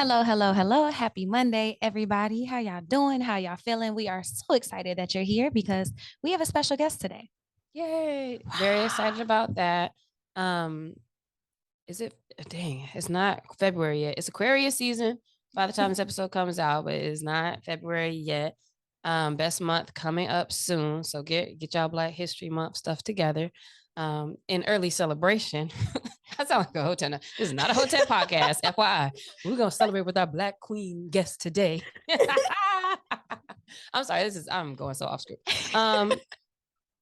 Hello, hello, hello. Happy Monday, everybody. How y'all doing? How y'all feeling? We are so excited that you're here because we have a special guest today. Yay. Very excited about that. Um, is it dang, it's not February yet. It's Aquarius season by the time this episode comes out, but it's not February yet. Best month coming up soon. So get y'all Black History Month stuff together. In early celebration. I sound like a hotel. This is not a hotel podcast, FYI. We're gonna celebrate with our Black Queen guest today. I'm sorry, I'm going so off script.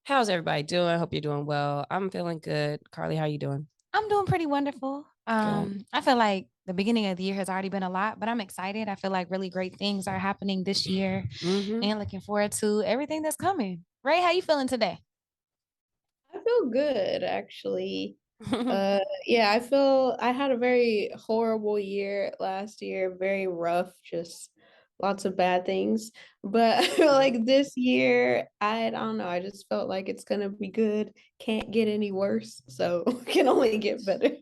How's everybody doing? Hope you're doing well. I'm feeling good. Carlie, how you doing? I'm doing pretty wonderful. Good. I feel like the beginning of the year has already been a lot, but I'm excited. I feel like really great things are happening this year Mm-hmm. and looking forward to everything that's coming. Ray, how you feeling today? I feel good actually. Yeah, I feel I had a very horrible year last year, very rough, just lots of bad things. But I feel like this year, I don't know, I just felt like it's gonna be good. Can't get any worse, so can only get better.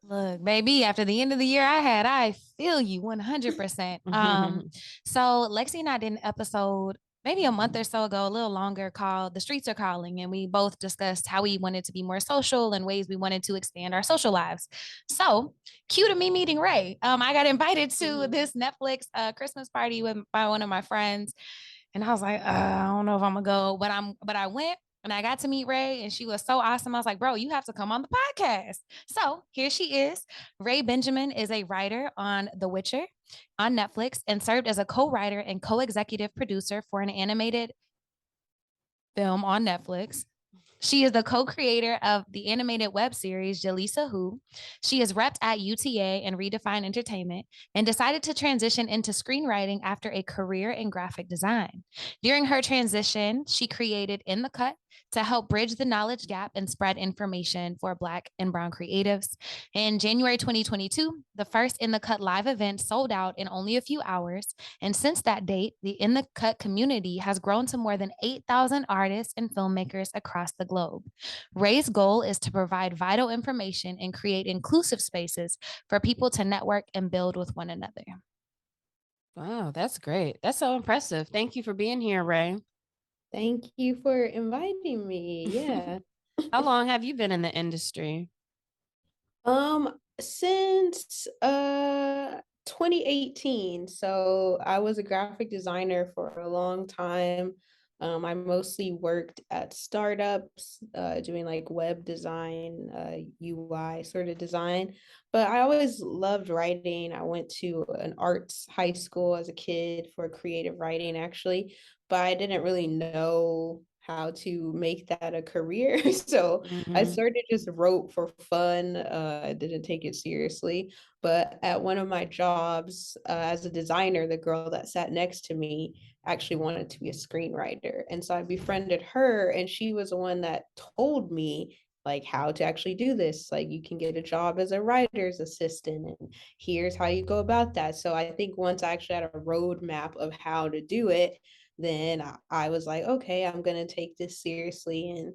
Look, baby, after the end of the year I feel you 100%. So Lexi and I did an episode maybe a month or so ago, a little longer, called The Streets Are Calling. And we both discussed how we wanted to be more social and ways we wanted to expand our social lives. So, cue to me meeting Ray. I got invited to this Netflix Christmas party by one of my friends. And I was like, I don't know if I'm gonna go, but I went and I got to meet Rae, and she was so awesome. I was like, bro, you have to come on the podcast. So here she is. Rae Benjamin is a writer on The Witcher on Netflix and served as a co-writer and co-executive producer for an animated film on Netflix. She is the co-creator of the animated web series Jaleesa Who. She is repped at UTA and Redefine Entertainment and decided to transition into screenwriting after a career in graphic design. During her transition, she created In the Cut to help bridge the knowledge gap and spread information for Black and Brown creatives. In January 2022, the first In the Cut live event sold out in only a few hours. And since that date, the In the Cut community has grown to more than 8,000 artists and filmmakers across the globe. Rae's goal is to provide vital information and create inclusive spaces for people to network and build with one another. Wow, that's great. That's so impressive. Thank you for being here, Rae. Thank you for inviting me. Yeah. How long have you been in the industry? Since 2018. So I was a graphic designer for a long time. I mostly worked at startups, doing like web design, UI sort of design. But I always loved writing. I went to an arts high school as a kid for creative writing, actually, but I didn't really know how to make that a career. So I Mm-hmm. started just wrote for fun. I didn't take it seriously. But at one of my jobs as a designer, the girl that sat next to me actually wanted to be a screenwriter. And so I befriended her, and she was the one that told me like how to actually do this. Like you can get a job as a writer's assistant, and here's how you go about that. So I think once I actually had a roadmap of how to do it, then I was like, okay, I'm gonna take this seriously and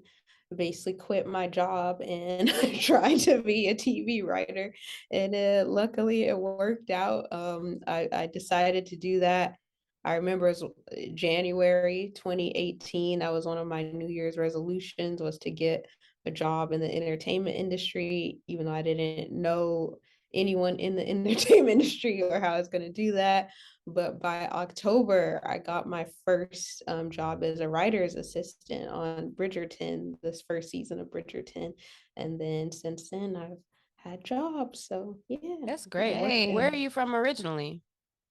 basically quit my job and try to be a TV writer. And luckily it worked out. I decided to do that. I remember it was January 2018. That was one of my New Year's resolutions, was to get a job in the entertainment industry, even though I didn't know anyone in the entertainment industry or how I was going to do that. But by October, I got my first job as a writer's assistant on Bridgerton, this first season of Bridgerton. And then since then, I've had jobs. So yeah, That's it great. worked Where Hey. are you from originally?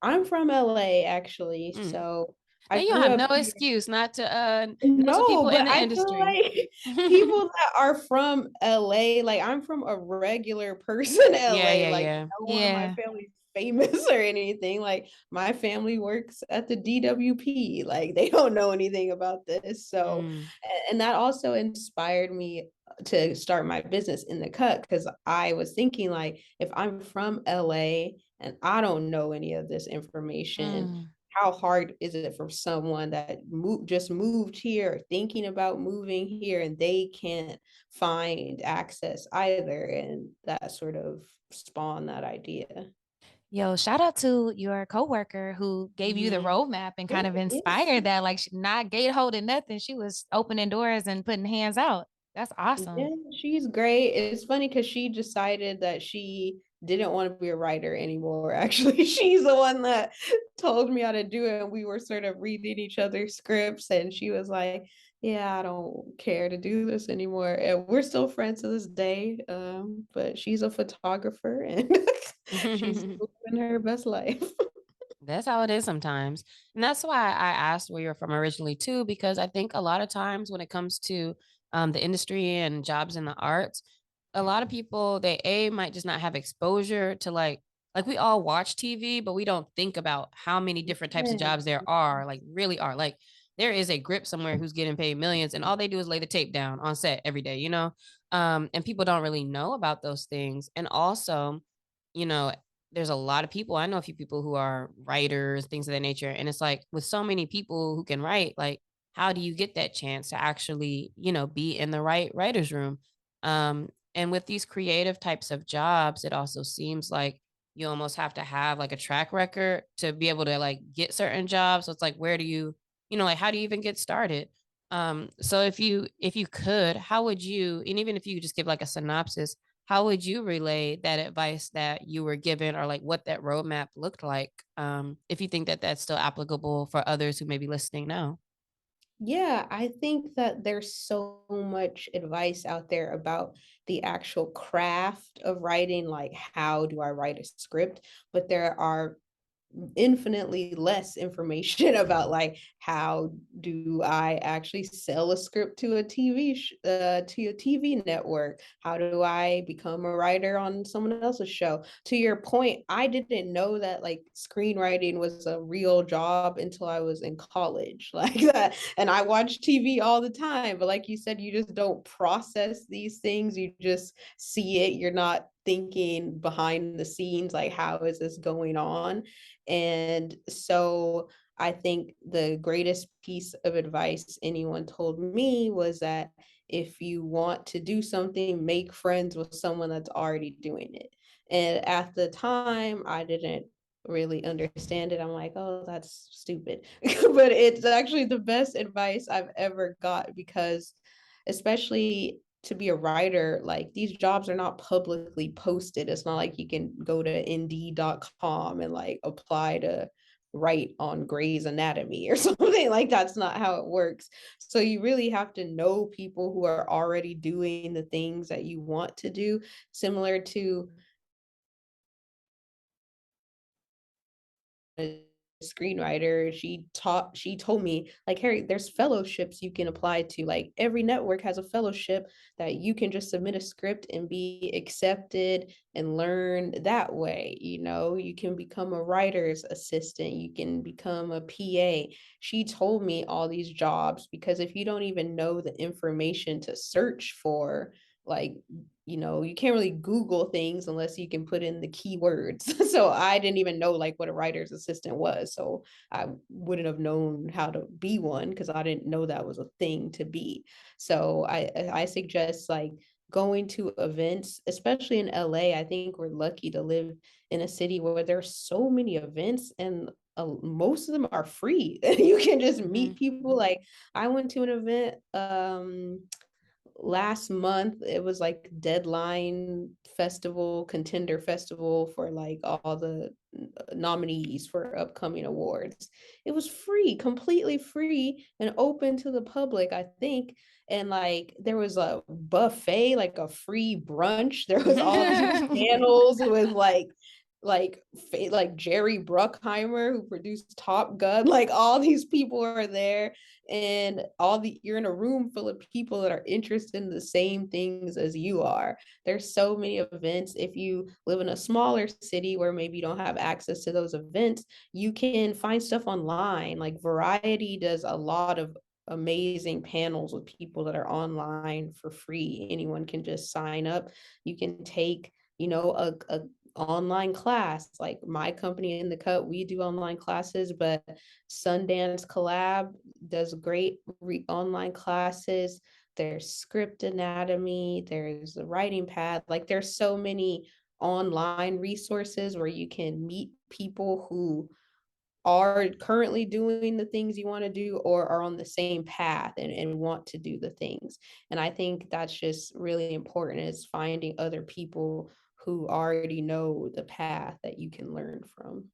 I'm from LA actually, Mm. so I Now you don't grew have up no here. excuse not to mess with No, people in but the I feel industry. like people that are from LA, like I'm from a regular person in Yeah, LA, yeah, like yeah. no one in my Yeah. family's famous or anything. Like my family works at the DWP, like they don't know anything about this. So, Mm. and that also inspired me to start my business In the Cut, because I was thinking like if I'm from LA and I don't know any of this information, Mm. how hard is it for someone that just moved here, thinking about moving here, and they can't find access either? And that sort of spawned that idea. Yo, shout out to your coworker who gave you the roadmap and kind of Yes. inspired that. Like, she not gate holding nothing. She was opening doors and putting hands out. That's awesome. Yeah, she's great. It's funny because she decided that she didn't want to be a writer anymore. Actually, she's the one that told me how to do it. And we were sort of reading each other's scripts, and she was like, "Yeah, I don't care to do this anymore." And we're still friends to this day. But she's a photographer and she's living her best life. That's how it is sometimes. And that's why I asked where you're from originally too, because I think a lot of times when it comes to the industry and jobs in the arts, a lot of people they might just not have exposure to like we all watch TV, but we don't think about how many different types of jobs there are, like really are. Like there is a grip somewhere who's getting paid millions and all they do is lay the tape down on set every day, you know? And people don't really know about those things. And also, you know, there's a lot of people. I know a few people who are writers, things of that nature. And it's like with so many people who can write, like, how do you get that chance to actually, be in the right writer's room? And with these creative types of jobs, it also seems like you almost have to have like a track record to be able to like get certain jobs. So it's like, where do you, like how do you even get started? So if you could, how would you, and even if you just give like a synopsis, how would you relay that advice that you were given or like what that roadmap looked like? If you think that that's still applicable for others who may be listening now. Yeah, I think that there's so much advice out there about the actual craft of writing, like how do I write a script? But there are infinitely less information about like how do I actually sell a script to a TV network? How do I become a writer on someone else's show? To your point, I didn't know that like screenwriting was a real job until I was in college, like that. And I watch TV all the time, but like you said, you just don't process these things. You just see it. You're not thinking behind the scenes, like how is this going on? And so I think the greatest piece of advice anyone told me was that if you want to do something, make friends with someone that's already doing it. And at the time, I didn't really understand it. I'm like, oh, that's stupid. But it's actually the best advice I've ever got because, especially to be a writer, like these jobs are not publicly posted. It's not like you can go to indeed.com and like apply to write on Grey's Anatomy or something. Like that's not how it works. So you really have to know people who are already doing the things that you want to do, similar to a screenwriter. She told me like, Harry, there's fellowships you can apply to. Like every network has a fellowship that you can just submit a script and be accepted and learn that way. You can become a writer's assistant, you can become a PA. She told me all these jobs because if you don't even know the information to search for, like, you can't really Google things unless you can put in the keywords. So I didn't even know like what a writer's assistant was. So I wouldn't have known how to be one because I didn't know that was a thing to be. So I suggest like going to events, especially in LA. I think we're lucky to live in a city where there's so many events and most of them are free. You can just Mhm. meet people. Like I went to an event last month. It was like deadline festival, contender festival for like all the nominees for upcoming awards. It was free, completely free and open to the public, I think. And like there was a buffet, like a free brunch. There was all these panels with like Jerry Bruckheimer who produced Top Gun. Like all these people are there, and you're in a room full of people that are interested in the same things as you are. There's so many events. If you live in a smaller city where maybe you don't have access to those events, you can find stuff online. Like Variety does a lot of amazing panels with people that are online for free. Anyone can just sign up. You can take a online class. Like my company in the cut, we do online classes, but Sundance Collab does great online classes. There's Script Anatomy, there's a writing pad. Like there's so many online resources where you can meet people who are currently doing the things you want to do or are on the same path and want to do the things. And I think that's just really important, is finding other people who already know the path that you can learn from.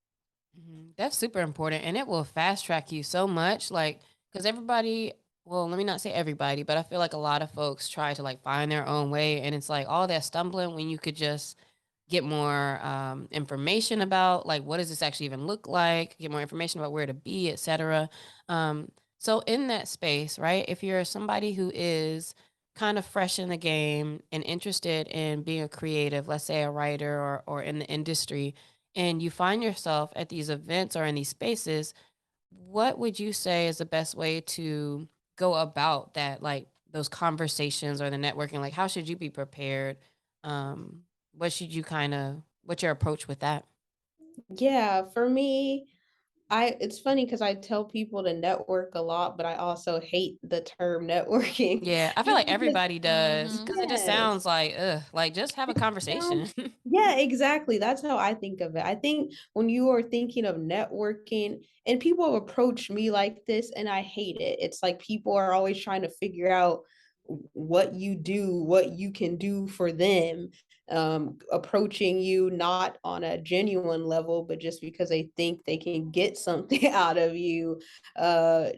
That's super important, and it will fast track you so much. Like, because everybody, well, let me not say everybody, but I feel like a lot of folks try to like find their own way, and it's like all that stumbling when you could just get more information about like what does this actually even look like, get more information about where to be, etc. So in that space, right, if you're somebody who is kind of fresh in the game and interested in being a creative, let's say a writer or in the industry, and you find yourself at these events or in these spaces, what would you say is the best way to go about that, like those conversations or the networking? Like, how should you be prepared? What should you kind of, what's your approach with that? Yeah, for me, it's funny because I tell people to network a lot, but I also hate the term networking Yeah, I feel just like because, everybody does Mm-hmm. because it just yes. sounds like, ugh, like just have a conversation. Sounds, yeah, exactly. That's how I think of it. I think when you are thinking of networking, and people have approached me like this, and I hate it. It's like people are always trying to figure out what you do, what you can do for them, approaching you not on a genuine level, but just because they think they can get something out of you, uh,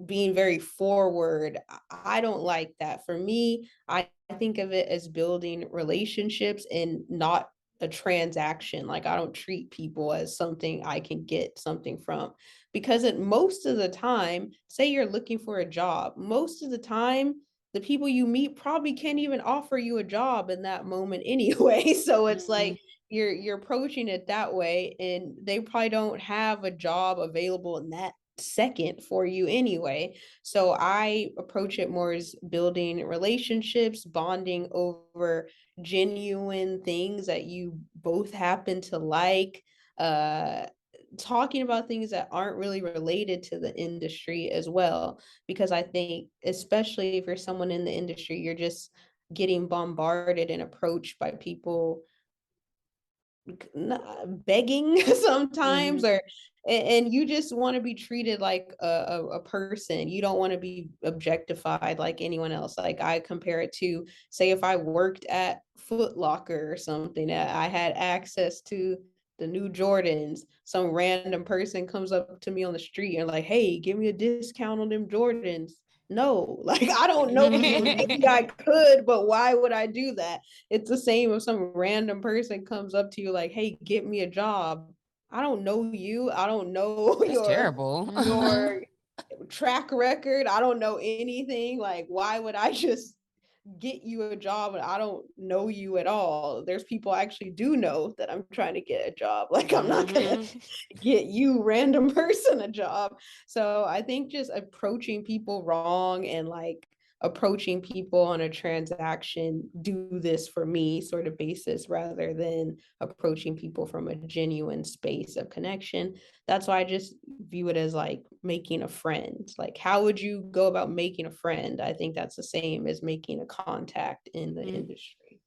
being very forward. I don't like that. For me, I think of it as building relationships and not a transaction. Like, I don't treat people as something I can get something from, because most of the time, say you're looking for a job, most of the time the people you meet probably can't even offer you a job in that moment anyway. So it's Mhm. like you're approaching it that way, and they probably don't have a job available in that second for you anyway. So I approach it more as building relationships, bonding over genuine things that you both happen to like, uh, talking about things that aren't really related to the industry as well. Because I think, especially if you're someone in the industry, you're just getting bombarded and approached by people begging sometimes, Mhm. or and you just want to be treated like a person. You don't want to be objectified like anyone else. Like, I compare it to, say, if I worked at Foot Locker or something, I had access to the new Jordans, some random person comes up to me on the street and like, hey, give me a discount on them Jordans. No, like, I don't know you. Maybe I could, but why would I do that? It's the same if some random person comes up to you like, "Hey, get me a job." I don't know you. I don't know That's terrible. your track record. I don't know anything. Like, why would I just get you a job and I don't know you at all? There's people I actually do know that I'm trying to get a job. Like, I'm not gonna Mhm. get you random person a job. So I think just approaching people wrong and like approaching people on a transaction, do this for me sort of basis, rather than approaching people from a genuine space of connection. That's why I just view it as like making a friend. Like, how would you go about making a friend? I think that's the same as making a contact in the Mhm. industry.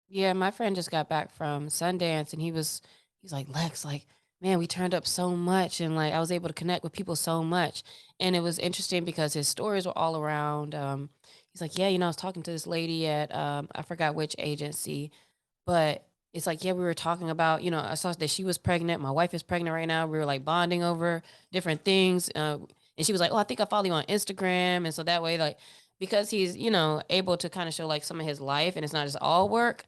Yeah, my friend just got back from Sundance and he's like, Lex, like, man, we turned up so much and like I was able to connect with people so much. And it was interesting because his stories were all around. He's like, yeah, I was talking to this lady at I forgot which agency, but it's like, yeah, we were talking about, I saw that she was pregnant. My wife is pregnant right now. We were like bonding over different things. And she was like, oh, I think I follow you on Instagram. And so that way, like, because he's, able to kind of show like some of his life and it's not just all work,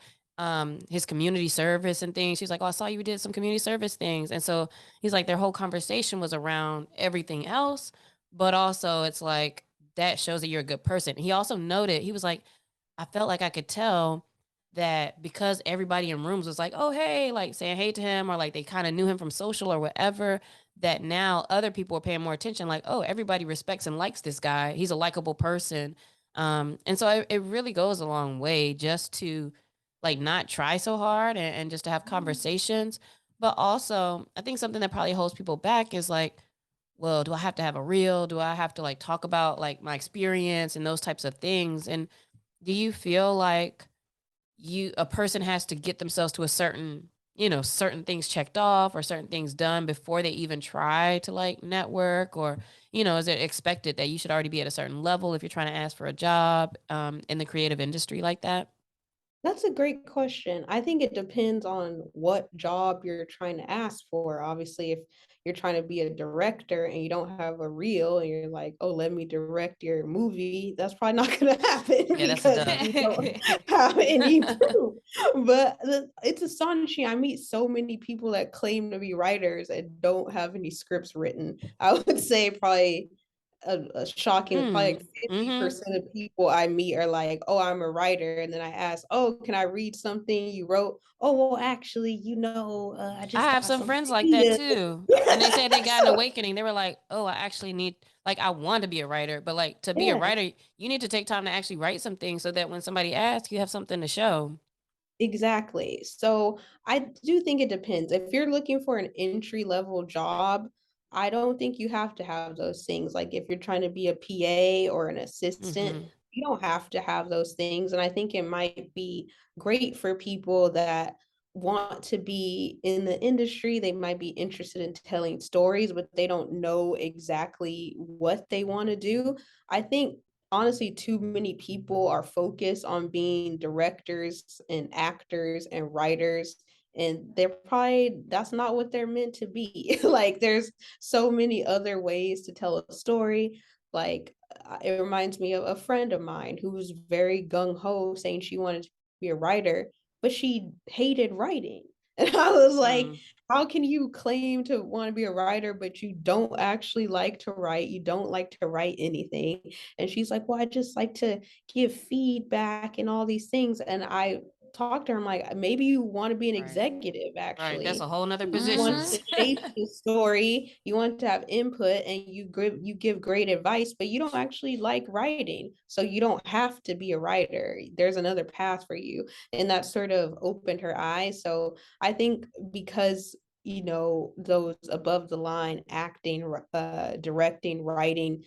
his community service and things. She's like, oh, I saw you did some community service things. And so he's like, their whole conversation was around everything else. But also, it's like, that shows that you're a good person. He also noted, he was like, I felt like I could tell that because everybody in rooms was like, oh, hey, like saying hey to him, or like they kind of knew him from social or whatever, that now other people are paying more attention. Like, oh, everybody respects and likes this guy. He's a likable person. And so it really goes a long way just to like not try so hard and just to have conversations. But also, I think something that probably holds people back is like, well, do I have to have a reel? Do I have to like talk about like my experience and those types of things? And do you feel like a person has to get themselves to a certain, certain things checked off or certain things done before they even try to like network, or, is it expected that you should already be at a certain level if you're trying to ask for a job in the creative industry like that? That's a great question. I think it depends on what job you're trying to ask for. Obviously, if you're trying to be a director and you don't have a reel and you're like, oh, let me direct your movie, that's probably not going to happen Yeah, that's a because duh. you don't have any proof. But it's astonishing. I meet so many people that claim to be writers and don't have any scripts written. I would say probably a shocking, probably like Mm-hmm. 50% of people I meet are like, oh, I'm a writer. And then I ask, oh, can I read something you wrote? Oh, well, actually, I I just have got some some friends like that ideas. too. And they said they got an awakening. They were like, oh, I actually need, like, I want to be a writer, but like to be a Yeah. writer, you need to take time to actually write some things so that when somebody asks, you have something to show. Exactly. So I do think it depends. If you're looking for an entry level job, I don't think you have to have those things. Like if you're trying to be a PA or an assistant, Mm-hmm. you don't have to have those things. And I think it might be great for people that want to be in the industry. They might be interested in telling stories, but they don't know exactly what they want to do. I think honestly too many people are focused on being directors and actors and writers, and that's not what they're meant to be. Like there's so many other ways to tell a story. Like it reminds me of a friend of mine who was very gung-ho saying she wanted to be a writer, but she hated writing. And I was like, Mm. how can you claim to want to be a writer, but you don't actually like to write? You don't like to write anything. And she's like, well, I just like to give feedback and all these things. And I talked to her, I'm like, maybe you want to be an Right. executive, Right. That's a actually. whole nother You want position. to Mm-hmm. shape the story, you want to have input, and you give great advice, but you don't actually like writing. So you don't have to be a writer. There's another path for you. And that sort of opened her eyes. So I think because those above the line acting, directing, writing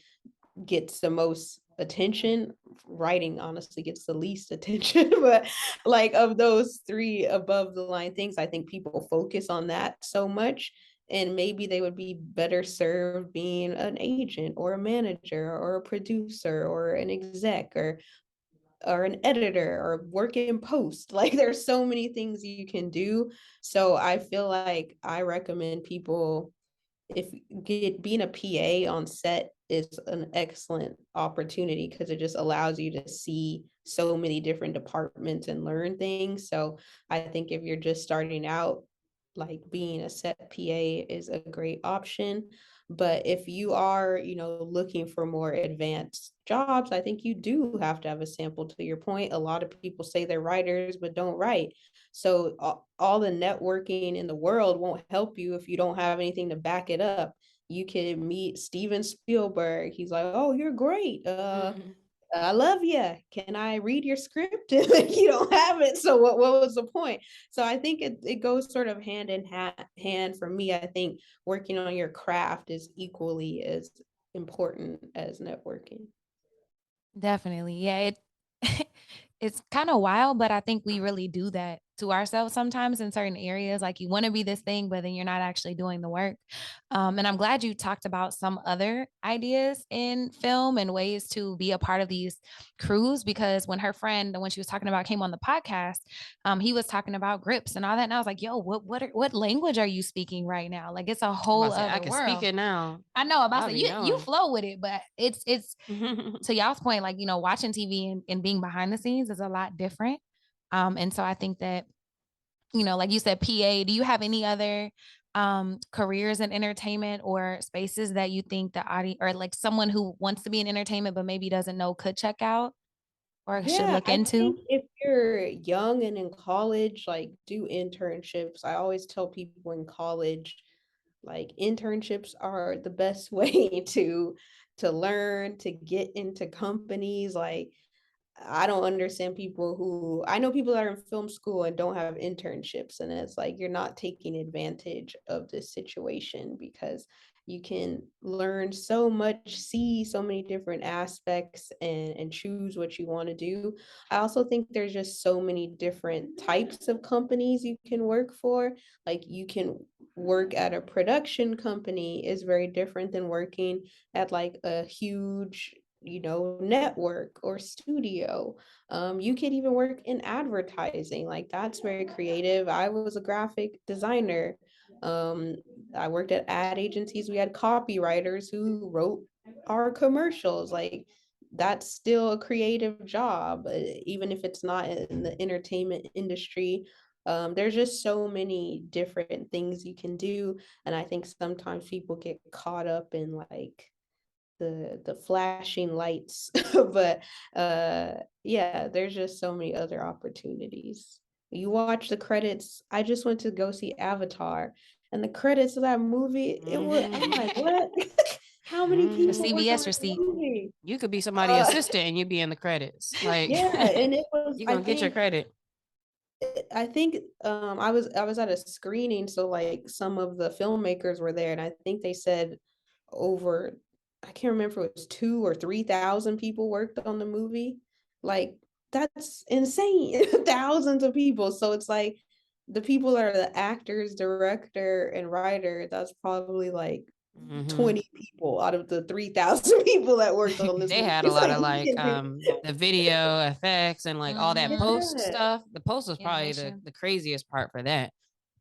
gets the most attention. Writing honestly gets the least attention, but like of those three above the line things, I think people focus on that so much. And maybe they would be better served being an agent or a manager or a producer or an exec or an editor or work in post. Like there's so many things you can do. So I feel like I recommend people, if being a PA on set is an excellent opportunity because it just allows you to see so many different departments and learn things. So I think if you're just starting out, like being a set PA is a great option. But if you are, looking for more advanced jobs, I think you do have to have a sample. To your point, a lot of people say they're writers but don't write. So all the networking in the world won't help you if you don't have anything to back it up. You can meet Steven Spielberg. He's like, "Oh, you're great. Mhm. I love you. Can I read your script?" You don't have it. So what was the point? So I think it goes sort of hand in hand for me. I think working on your craft is equally as important as networking. Definitely. Yeah, it it's kind of wild, but I think we really do that to ourselves sometimes in certain areas. Like you want to be this thing, but then you're not actually doing the work. And I'm glad you talked about some other ideas in film and ways to be a part of these crews, because when her friend, when she was talking about came on the podcast, he was talking about grips and all that. And I was like, yo, what language are you speaking right now? Like it's a I'm about whole to say I other can speak world. it now. I know about I'll to say be you knowing. flow with it, but it's to y'all's point, like, watching TV and being behind the scenes is a lot different. And so I think that, like you said, PA, do you have any other careers in entertainment or spaces that you think the audience or like someone who wants to be in entertainment but maybe doesn't know could check out or should Yeah, look I into? think if you're young and in college, like do internships. I always tell people in college, like internships are the best way to learn, to get into companies. Like I don't understand people who, I know people that are in film school and don't have internships, and it's like you're not taking advantage of this situation because You can learn so much, see so many different aspects, and choose what you want to do. I also think there's just so many different types of companies you can work for. Like you can work at a production company is very different than working at like a huge, network or studio. You could even work in advertising. Like that's very creative. I was a graphic designer. Um, I worked at ad agencies. We had copywriters who wrote our commercials. Like that's still a creative job, even if it's not in the entertainment industry. There's just so many different things you can do. And I think sometimes people get caught up in like the flashing lights. But yeah, there's just so many other opportunities. You watch the credits. I just went to go see Avatar, and the credits of that movie, it was, I'm like, what? How many The people worked on CVS this receipt. movie? You could be somebody assistant and you'd be in the credits. Like, Yeah, and it was, you're gonna get your credit. I think I was at a screening, so like some of the filmmakers were there, and I think they said over, I can't remember if it was 2 or 3,000 people worked on the movie. Like that's insane. Thousands of people. So it's like the people that are the actors, director, and writer, that's probably like Mm-hmm. 20 people out of the 3,000 people that worked on this They movie. had a It's lot like of you like can the video effects and like all that post yeah. stuff. The post was probably Animation. the craziest part for that.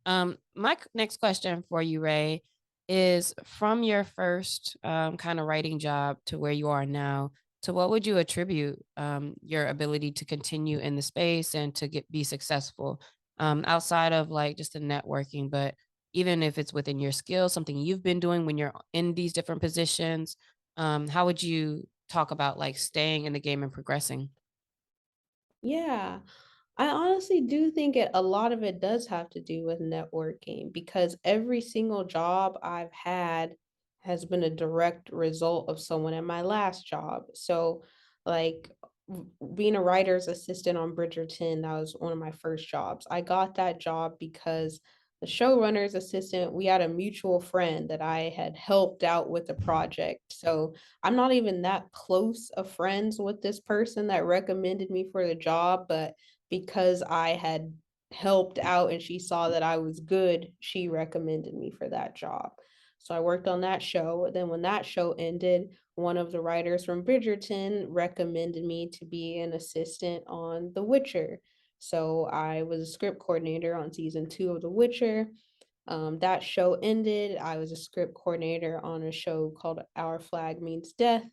My next question for you, Rae, is from your first kind of writing job to where you are now, to what would you attribute your ability to continue in the space and to be successful outside of like just the networking, but even if it's within your skills, something you've been doing when you're in these different positions, how would you talk about like staying in the game and progressing? Yeah. I honestly do think a lot of it does have to do with networking, because every single job I've had has been a direct result of someone at my last job. So, like being a writer's assistant on Bridgerton, that was one of my first jobs. I got that job because the showrunner's assistant, we had a mutual friend that I had helped out with the project. So, I'm not even that close of friends with this person that recommended me for the job, but because I had helped out and she saw that I was good, she recommended me for that job. So I worked on that show. Then when that show ended, one of the writers from Bridgerton recommended me to be an assistant on The Witcher. So I was a script coordinator on season 2 of The Witcher. That show ended. I was a script coordinator on a show called Our Flag Means Death,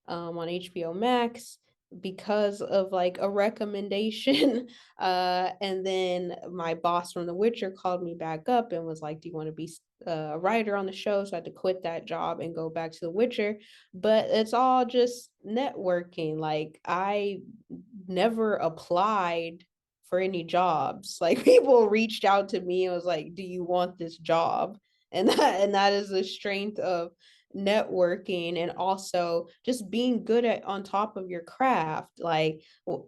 on HBO Max, because of like a recommendation. And then my boss from The Witcher called me back up and was like, "Do you want to be a writer on the show?" So I had to quit that job and go back to The Witcher. But it's all just networking. Like I never applied for any jobs. Like people reached out to me and was like, "Do you want this job?" And that is the strength of networking, and also just being good at on top of your craft. Like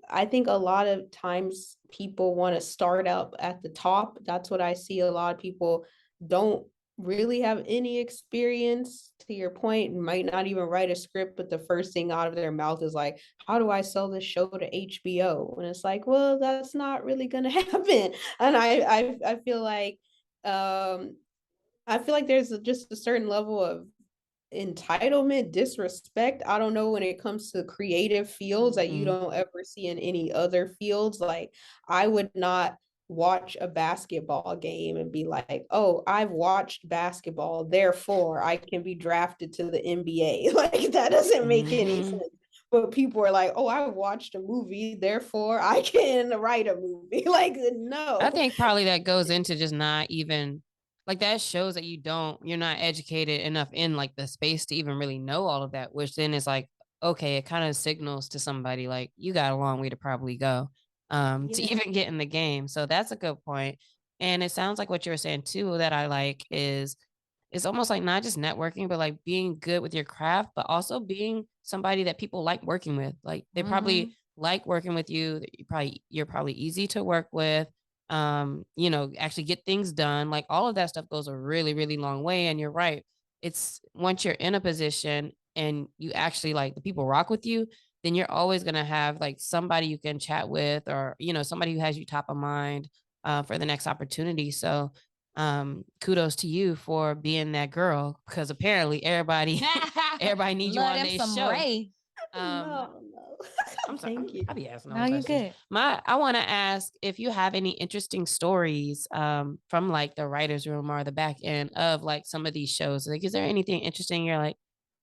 I think a lot of times people want to start up at the top. That's what I see. A lot of people don't really have any experience, to your point, might not even write a script, but the first thing out of their mouth is like, how do I sell this show to HBO? And it's like, well, that's not really gonna happen. And I feel like there's just a certain level of entitlement, disrespect. I don't know, when it comes to creative fields that you Mm-hmm. don't ever see in any other fields. Like I would not watch a basketball game and be like, "Oh, I've watched basketball, therefore I can be drafted to the NBA." Like that doesn't make any Mm-hmm. sense. But people are like, "Oh, I watched a movie, therefore I can write a movie." Like I no. think probably that goes into just not even like that shows that you're not educated enough in like the space to even really know all of that, which then is like, okay, it kind of signals to somebody like you got a long way to probably go to Yeah. even get in the game. So that's a good point. And it sounds like what you were saying too that I like is it's almost like not just networking, but like being good with your craft, but also being somebody that people like working with. Like they Mm-hmm. probably like working with you. That you're probably easy to work with. Actually get things done. Like all of that stuff goes a really, really long way. And you're right. it's once you're in a position and you actually like the people rock with you, then you're always going to have like somebody you can chat with, or, you know, somebody who has you top of mind for the next opportunity. So kudos to you for being that girl, because apparently everybody needs you Love on them their some show. Rae. No. I'm sorry. Thank you. I'll be asking all No, the you questions. good. I want to ask if you have any interesting stories from like the writer's room or the back end of like some of these shows. Like, is there anything interesting you're like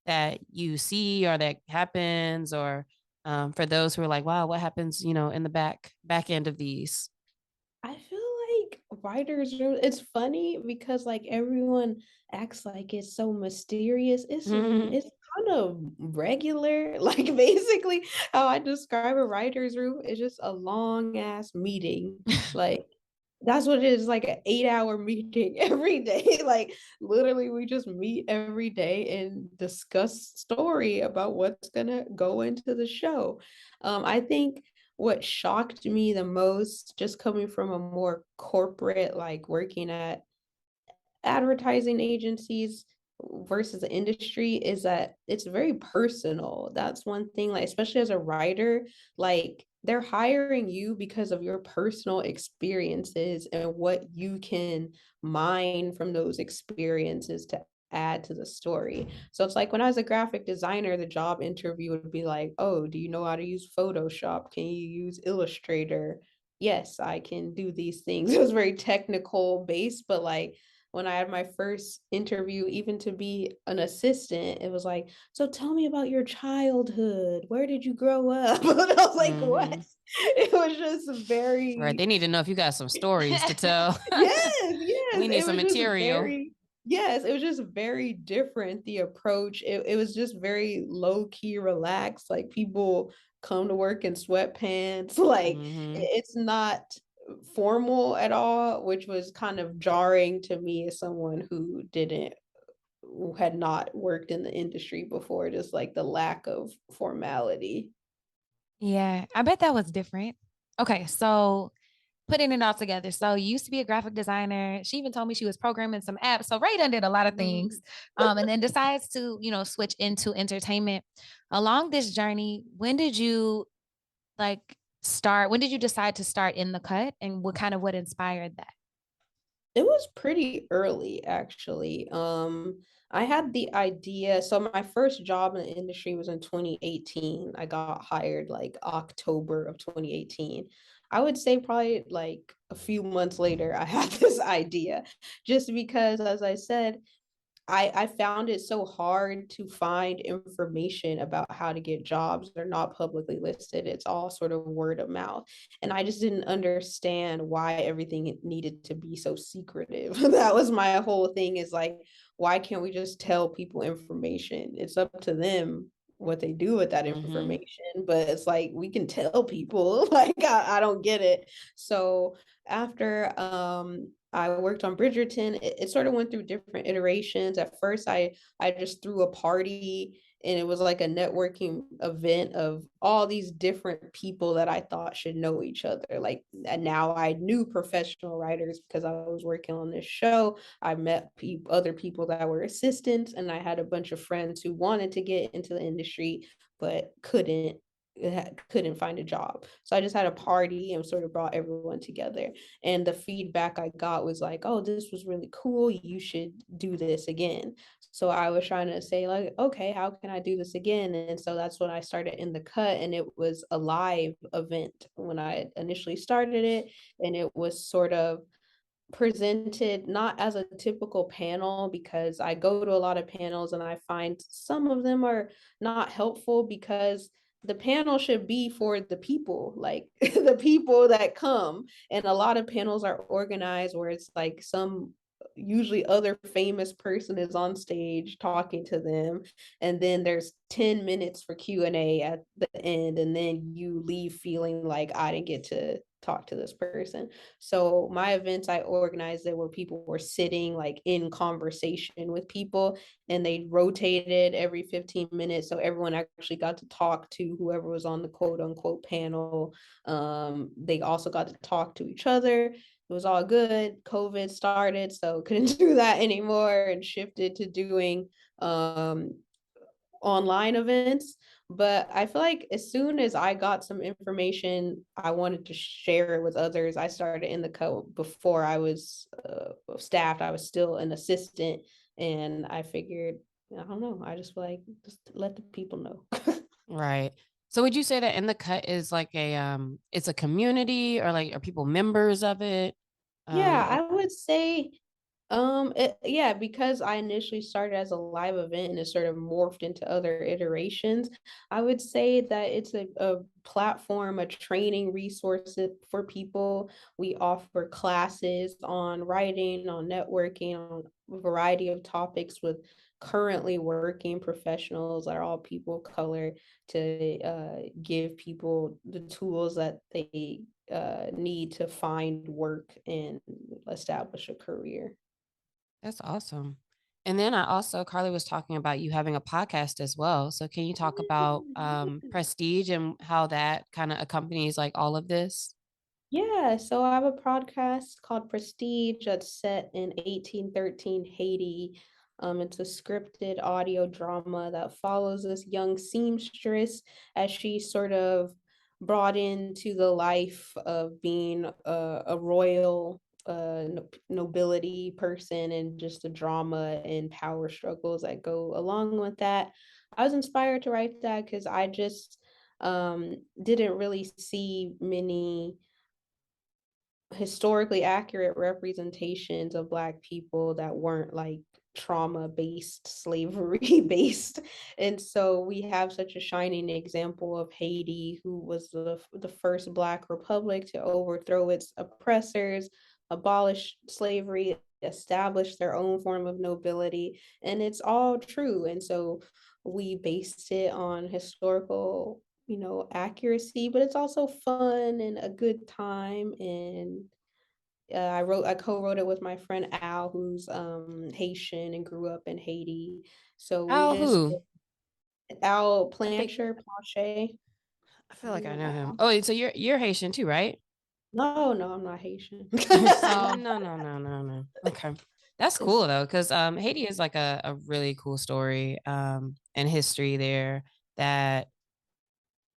that you see or that happens, or for those who are like, wow, what happens, you know, in the back end of these? I feel like writers room, it's funny because like everyone acts like it's so mysterious. It's kind of regular. Like basically how I describe a writer's room is just a long ass meeting. Like that's what it is, like an 8-hour meeting every day. Like literally we just meet every day and discuss story about what's gonna go into the show. I think what shocked me the most, just coming from a more corporate, like working at advertising agencies versus the industry, is that it's very personal. That's one thing, like especially as a writer, like they're hiring you because of your personal experiences and what you can mine from those experiences to add to the story. So it's like when I was a graphic designer, the job interview would be like, "Oh, do you know how to use Photoshop? Can you use Illustrator?" Yes, I can do these things. It was very technical based, but like when I had my first interview, even to be an assistant, it was like, "So tell me about your childhood. Where did you grow up?" And I was like, "What?" It was just Right. very, They need to know if you got some stories to tell. yes, yes. We need It some was just material. very, yes, it was just very different. The approach, it was just very low key, relaxed. Like people come to work in sweatpants. Like Hmm. it's not formal at all, which was kind of jarring to me as someone who had not worked in the industry before, just like the lack of formality. Yeah, I bet that was different. Okay, so putting it all together. So you used to be a graphic designer. She even told me she was programming some apps. So Rae done did a lot of things. And then decides to, switch into entertainment. Along this journey, when did you like start? When did you decide to start in the cut, and what inspired that? It was pretty early, actually. I had the idea. So my first job in the industry was in 2018. I got hired like October of 2018. I would say probably like a few months later, I had this idea, just because, as I said, I found it so hard to find information about how to get jobs. They're not publicly listed. It's all sort of word of mouth. And I just didn't understand why everything needed to be so secretive. That was my whole thing, is like, why can't we just tell people information? It's up to them what they do with that Hmm. information. But it's like we can tell people. Like I don't get it. So after I worked on Bridgerton, it sort of went through different iterations. At first, I just threw a party, and it was like a networking event of all these different people that I thought should know each other. Like, and now I knew professional writers because I was working on this show. I met other people that were assistants, and I had a bunch of friends who wanted to get into the industry but couldn't find a job. So I just had a party and sort of brought everyone together. And the feedback I got was like, "Oh, this was really cool. You should do this again." So I was trying to say like, "Okay, how can I do this again?" And so that's when I started in the cut, and it was a live event when I initially started it. And it was sort of presented not as a typical panel, because I go to a lot of panels and I find some of them are not helpful, because the panel should be for the people, like the people that come. And a lot of panels are organized where it's like some usually other famous person is on stage talking to them, and then there's 10 minutes for Q&A at the end, and then you leave feeling like I didn't get to talk to this person. So my events, I organized it where people were sitting like in conversation with people, and they rotated every 15 minutes. So everyone actually got to talk to whoever was on the quote unquote panel. They also got to talk to each other. it was all good. COVID started, so couldn't do that anymore and shifted to doing online events. But I feel like as soon as I got some information, I wanted to share it with others. I started in the code before I was staffed. I was still an assistant, and I figured, I don't know. I just feel like just let the people know. Right. So would you say that In the Cut is like it's a community, or like are people members of it? Yeah, Like, I would say yeah, because I initially started as a live event and it sort of morphed into other iterations, I would say that it's a platform, a training resource for people. We offer classes on writing, on networking, on a variety of topics with currently working professionals that are all people of color to give people the tools that they need to find work and establish a career. that's awesome. And then I also, Carlie was talking about you having a podcast as well. So can you talk about Prestige and how that kind of accompanies like all of this? Yeah, so I have a podcast called Prestige that's set in 1813 Haiti. It's a scripted audio drama that follows this young seamstress as she sort of brought into the life of being a royal nobility person, and just the drama and power struggles that go along with that. I was inspired to write that because I just didn't really see many historically accurate representations of Black people that weren't like trauma based, slavery based. And so we have such a shining example of Haiti, who was the first Black republic to overthrow its oppressors, abolish slavery, establish their own form of nobility, and it's all true. And so we based it on historical, accuracy, but it's also fun and a good time. And I co-wrote it with my friend Al, who's Haitian and grew up in Haiti. So we Oh, just who? Al I think Plancher, Planche. I feel You like I know know him. Al? Oh, so you're Haitian too, right? No, no, I'm not Haitian. Oh, No, no, no, no, no. Okay. That's It's cool though, because Haiti is like a really cool story and history there that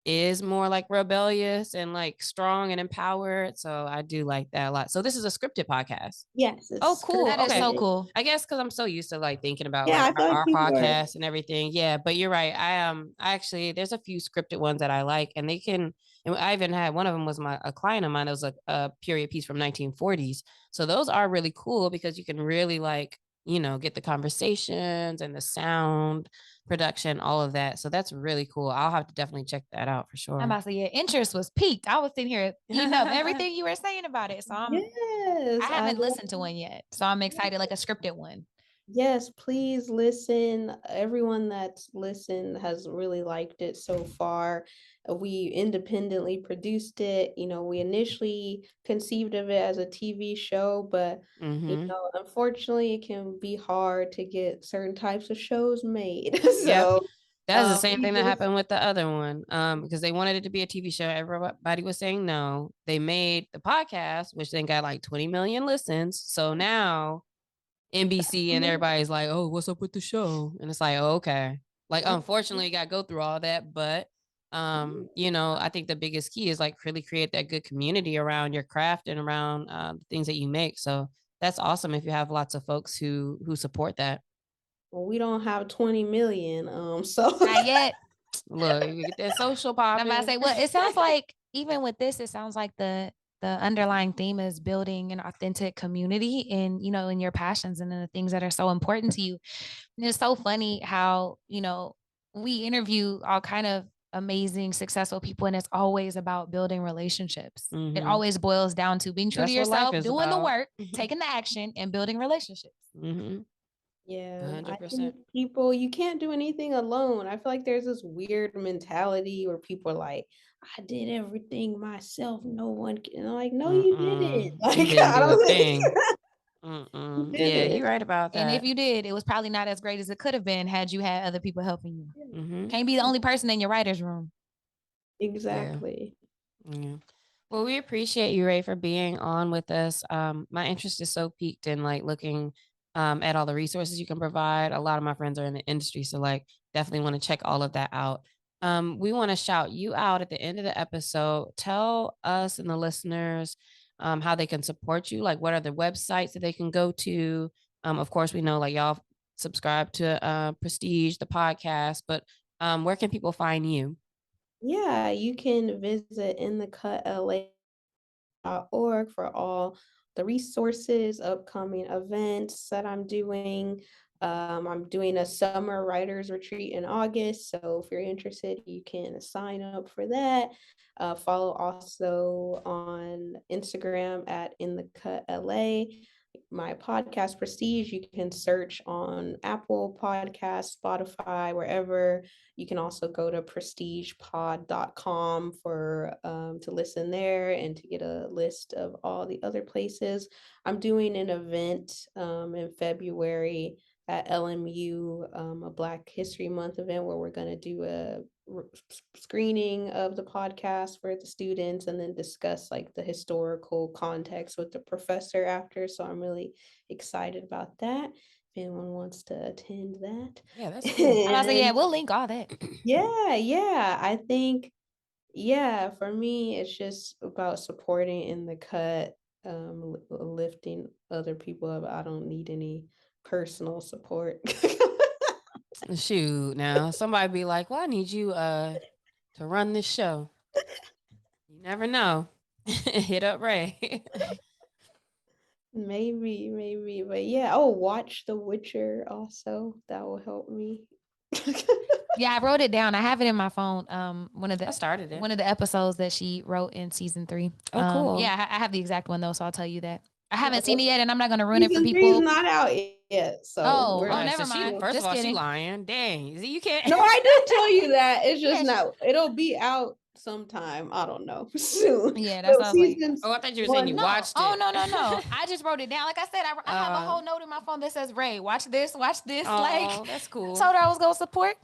is more like rebellious and like strong and empowered. So I do like that a lot. So this is a scripted podcast. yes, Oh, it's cool. that is Okay. so scripted. cool. I guess because I'm so used to like thinking about Yeah, like I feel like our people are. podcast and everything. Yeah, but you're right. I actually there's a few scripted ones that I like, and they can. And I even had one of them was a client of mine. It was a period piece from 1940s. So those are really cool because you can really like get the conversations and the sound production, all of that. So that's really cool. I'll have to definitely check that out for I'm sure. about to say your interest was peaked. I was sitting here eating up everything you were saying about it. So I Yes, I haven't love. listened to one yet. So I'm excited, like a scripted one. Yes, please listen. Everyone that's listened has really liked it so far. We independently produced it. We initially conceived of it as a TV show, but Mm-hmm. unfortunately, it can be hard to get certain types of shows made. Yep. So, That's the same we thing that just happened with the other one. Because they wanted it to be a TV show. Everybody was saying no. They made the podcast, which then got like 20 million listens. So now NBC and everybody's like, oh, what's up with the show? And it's like, oh, okay. Like, unfortunately, you got to go through all that. But, I think the biggest key is like really create that good community around your craft and around the things that you make. So that's awesome if you have lots of folks who support that. well, we don't have 20 million. So Not yet. Look, you get that social And I'm about to popping. say, well, it sounds like even with this, it sounds like the underlying theme is building an authentic community in your passions and in the things that are so important to you. And it's so funny how, we interview all kind of amazing, successful people, and it's always about building relationships. It Hmm. always boils down to being true to That's what life yourself, is doing the about. work, taking the action, and building relationships. Hmm. yeah, I think 100%. you can't do anything alone. I feel like there's this weird mentality where people are like, I did everything myself. No one can. And I'm like, no, you didn't. Mm-mm. You Like, didn't I do a don't think thing. you Mm-mm. did Yeah, it. you're right about And if that. you did, it was probably not as great as it could have been had you had other people helping you. Hmm. Can't be the only person in your writer's room. Yeah. Exactly. Yeah. Well, we appreciate you, Rae, for being on with us. My interest is so piqued in like looking at all the resources you can provide. A lot of my friends are in the industry, so like definitely want to check all of that out. We want to shout you out at the end of the episode. Tell us and the listeners how they can support you. Like, what are the websites that they can go to? Of course, we know like y'all subscribe to Prestige, the podcast, but where can people find you? Yeah, you can visit inthecutla.org for all the resources, upcoming events that I'm doing. I'm doing a summer writers retreat in August. So if you're interested, you can sign up for that. Follow also on Instagram at In The Cut LA. My podcast Prestige, you can search on Apple Podcasts, Spotify, wherever. You can also go to prestigepod.com for to listen there and to get a list of all the other places. I'm doing an event in February at LMU, a Black History Month event where we're going to do a screening of the podcast for the students and then discuss like the historical context with the professor after. So I'm really excited about that. If anyone wants to attend that. Yeah, that's cool. And I said, yeah, And we'll link all that. yeah, I think, yeah, for me, it's just about supporting in the cut, lifting other people up. I don't need any personal support. Shoot, now somebody be like, "Well, I need you to run this show." You never know. Hit up Rae. Maybe, but yeah. Oh, watch The Witcher also. That will help me. Yeah, I wrote it down. I have it in my phone. I started it. One of the episodes that she wrote in season 3. Oh, cool. Yeah, I have the exact one though, so I'll tell you that. I haven't seen it yet, and I'm not gonna ruin it for Season 3 is people. not out yet, so Oh, we're oh, Right. never So she mind. first Just of all, she kidding. lying. Dang. See, you can't. No, I did tell you that. It's just Yeah, not. It'll be out sometime. I don't know soon. Yeah, But that's what I was like. seasons Oh, I thought you were saying you one. No, watched oh it. no. I just wrote it down. Like I said, I have a whole note in my phone that says, "Rae, watch this, watch this." Like Oh, that's cool. told her I was gonna support.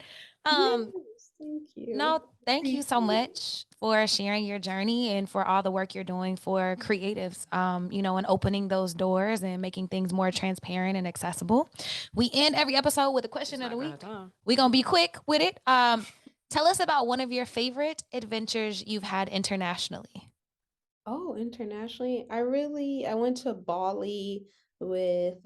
Yes, Um, thank no, you. thank you so Appreciate it. much for sharing your journey and for all the work you're doing for creatives. And opening those doors and making things more transparent and accessible. We end every episode with a question of the week. We're gonna be quick with it. Tell us about one of your favorite adventures you've had internationally. Oh, internationally, I went to Bali with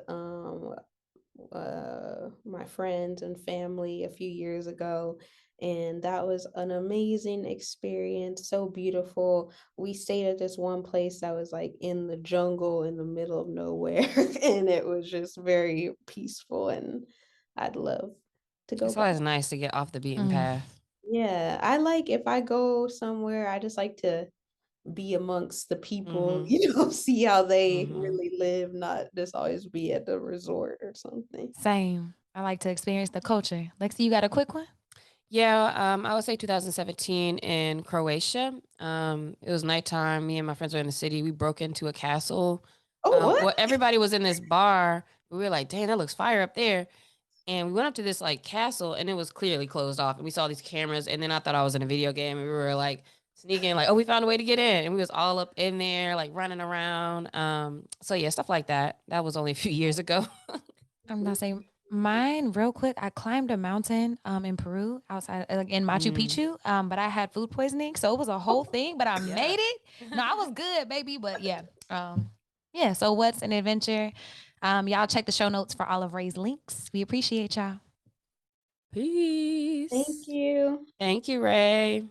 my friends and family a few years ago, and that was an amazing experience. So beautiful. We stayed at this one place that was like in the jungle in the middle of nowhere, and it was just very peaceful. And I'd love to go It's back. always nice to get off the beaten Mm. path. Yeah, I like if I go somewhere, I just like to be amongst the people, Mhm. see how they Mhm. really live, not just always be at the resort or something. Same. I like to experience the culture. Lexi, you got a quick one? Yeah, I would say 2017 in Croatia. It was nighttime. Me and my friends were in the city. We broke into a castle. Oh, what? Well, everybody was in this bar. We were like, "Dang, that looks fire up there." And we went up to this like castle, and it was clearly closed off. And we saw these cameras, and then I thought I was in a video game, and we were like sneaking, like, "Oh, we found a way to get in," and we was all up in there, like running around. So yeah, stuff like that. That was only a few years ago. I'm not saying mine real quick. I climbed a mountain in Peru outside like in Machu Mm. Picchu. But I had food poisoning. So it was a whole thing, but I made it. No, I was good, baby. But yeah. Yeah. So what's an adventure? Y'all check the show notes for all of Rae's links. We appreciate y'all. Peace. Thank you. Thank you, Rae.